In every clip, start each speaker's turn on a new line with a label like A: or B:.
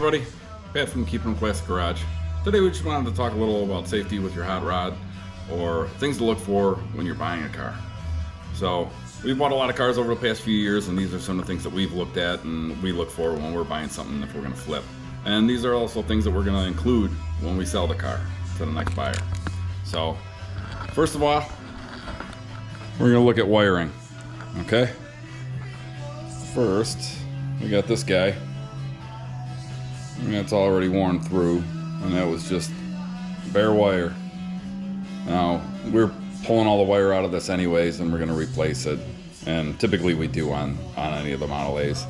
A: everybody, Pat from Keepinemclassic Garage. Today we just wanted to talk a little about safety with your hot rod, or things to look for when you're buying a car. So we've bought a lot of cars over the past few years, and these are some of the things that we've looked at and we look for when we're buying something if we're going to flip. And these are also things that we're going to include when we sell the car to the next buyer. So first of all, we're going to look at wiring. Okay, first we got this guy, and that's already worn through, and that was just bare wire. Now we're pulling all the wire out of this anyways, and we're going to replace it, and typically we do on any of the Model A's,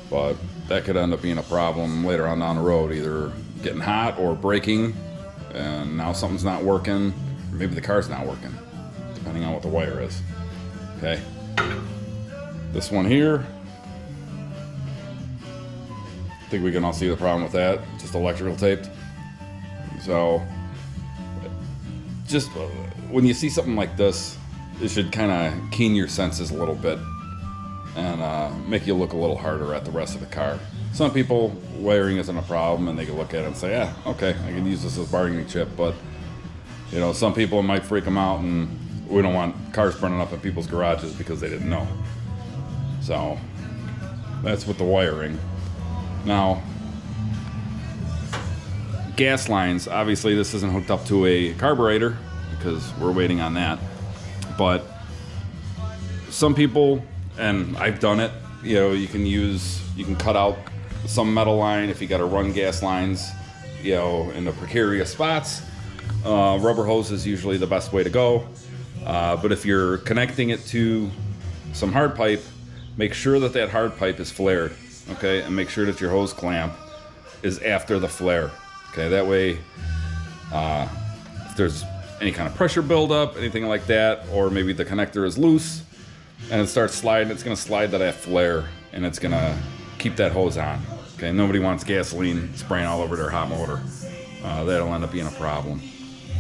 A: but that could end up being a problem later on down the road, either getting hot or breaking, and now something's not working, or maybe the car's not working, depending on what the wire is. Okay, this one here, I think we can all see the problem with that, just electrical taped. So just when you see something like this, it should kind of keen your senses a little bit and make you look a little harder at the rest of the car. Some people, wiring isn't a problem, and they can look at it and say, yeah, okay, I can use this as a bargaining chip, but you know, some people, it might freak them out, and we don't want cars burning up in people's garages because they didn't know. So that's with the wiring. Now, gas lines, obviously this isn't hooked up to a carburetor because we're waiting on that, but some people, and I've done it, you know, you can cut out some metal line if you got to run gas lines, you know, in the precarious spots. Rubber hose is usually the best way to go, but if you're connecting it to some hard pipe, make sure that that hard pipe is flared, okay, and make sure that your hose clamp is after the flare, okay, that way if there's any kind of pressure buildup, anything like that, or maybe the connector is loose and it starts sliding, it's going to slide to that flare and it's going to keep that hose on. Okay, nobody wants gasoline spraying all over their hot motor. That'll end up being a problem.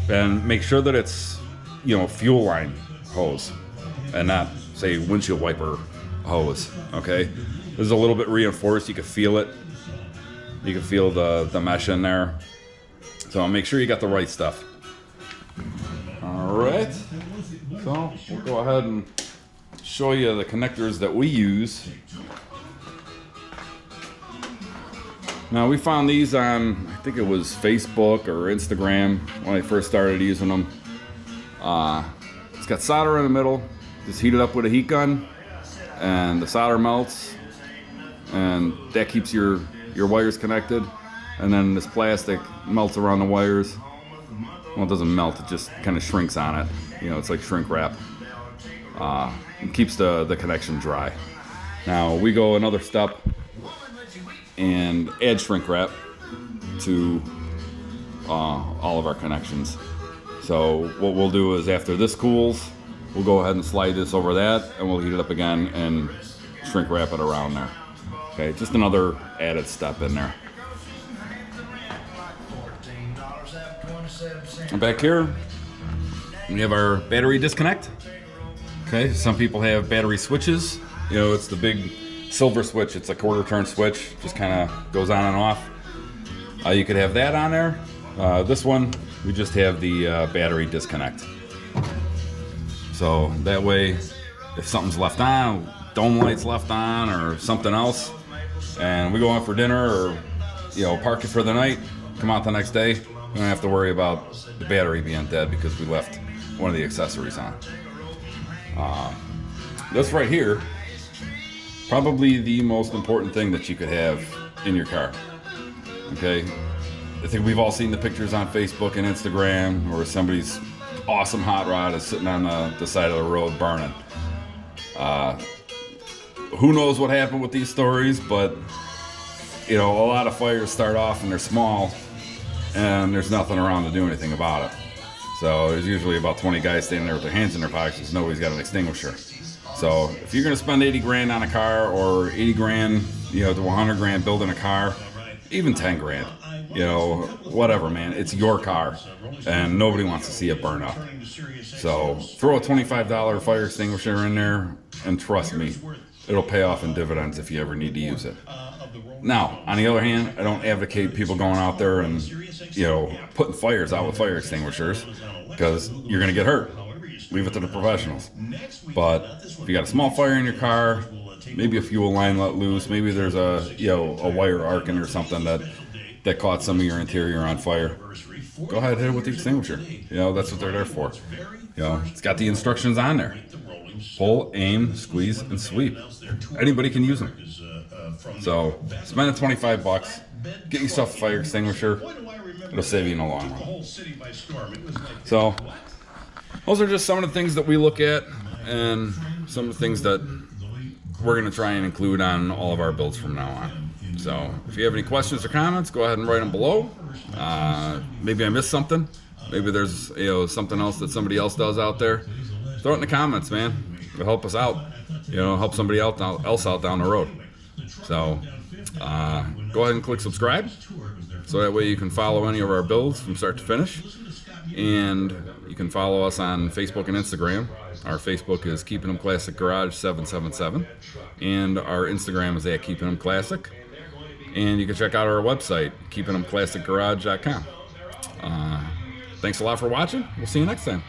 A: And make sure that it's, you know, fuel line hose and not, say, windshield wiper hose. Okay, this is a little bit reinforced. You can feel it. You can feel the mesh in there. So make sure you got the right stuff. All right. So we'll go ahead and show you the connectors that we use. Now we found these on, I think it was Facebook or Instagram when I first started using them. It's got solder in the middle. Just heat it up with a heat gun, and the solder melts, and that keeps your wires connected. And then this plastic melts around the wires. Well, it doesn't melt, it just kind of shrinks on it. You know, it's like shrink wrap. It keeps the connection dry. Now we go another step and add shrink wrap to all of our connections. So what we'll do is, after this cools, we'll go ahead and slide this over that, and we'll heat it up again and shrink wrap it around there. Okay, just another added step in there. And back here, we have our battery disconnect. Okay, some people have battery switches. You know, it's the big silver switch. It's a quarter turn switch, just kind of goes on and off. You could have that on there. This one, we just have the battery disconnect. So that way, if something's left on, dome lights left on, or something else, and we go out for dinner, or you know, park it for the night, come out the next day, we don't have to worry about the battery being dead because we left one of the accessories on. This right here, probably the most important thing that you could have in your car. Okay, I think we've all seen the pictures on Facebook and Instagram where somebody's awesome hot rod is sitting on the side of the road burning. Who knows what happened with these stories, but you know, a lot of fires start off and they're small, and there's nothing around to do anything about it. So there's usually about 20 guys standing there with their hands in their pockets because nobody's got an extinguisher. So if you're gonna spend 80 grand on a car, or 80 grand, you know, to 100 grand building a car, even 10 grand, you know, whatever, man, it's your car and nobody wants to see it burn up. So throw a $25 fire extinguisher in there, and trust me, it'll pay off in dividends if you ever need to use it. Now, on the other hand, I don't advocate people going out there and, putting fires out with fire extinguishers, because you're going to get hurt. Leave it to the professionals. But if you got a small fire in your car, maybe a fuel line let loose, maybe there's a wire arcing or something that caught some of your interior on fire, go ahead and hit it with the extinguisher. That's what they're there for. It's got the instructions on there. Pull, aim, squeeze, and sweep. Anybody can use them. So spend the $25, get yourself a fire extinguisher. It'll save you in the long run. So those are just some of the things that we look at, and some of the things that we're going to try and include on all of our builds from now on. So if you have any questions or comments, go ahead and write them below. Maybe I missed something. Maybe there's something else that somebody else does out there. Throw it in the comments, man. It'll help us out. Help somebody else out down the road. So go ahead and click subscribe, so that way you can follow any of our builds from start to finish. And you can follow us on Facebook and Instagram. Our Facebook is Keepinemclassic Garage 777, and our Instagram is at Keepinemclassic. And you can check out our website, Keepinemclassicgarage.com. Thanks a lot for watching. We'll see you next time.